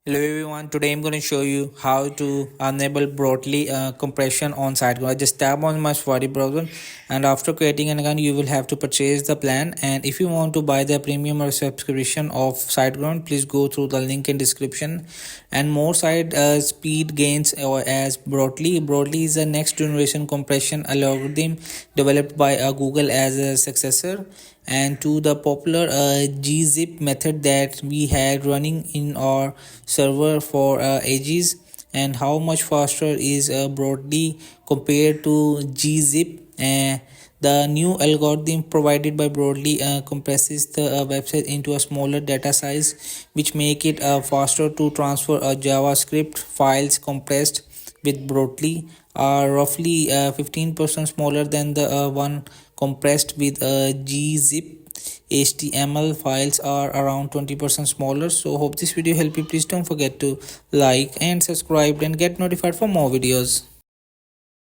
Hello everyone, today I'm going to show you how to enable brotli compression on siteground. Just tap on my Safari browser, and after creating an account you will have to purchase the plan. And if you want to buy the premium or subscription of siteground, please go through the link in description. And more side speed gains or as brotli is a next generation compression algorithm developed by Google as a successor and to the popular gzip method that we had running in our server for ages. And how much faster is brotli compared to gzip? The new algorithm provided by brotli compresses the website into a smaller data size, which make it faster to transfer javascript files. Compressed with brotli are roughly 15% smaller than the one compressed with gzip. HTML files are around 20% smaller. So hope this video help you. Please don't forget to like and subscribe and get notified for more videos.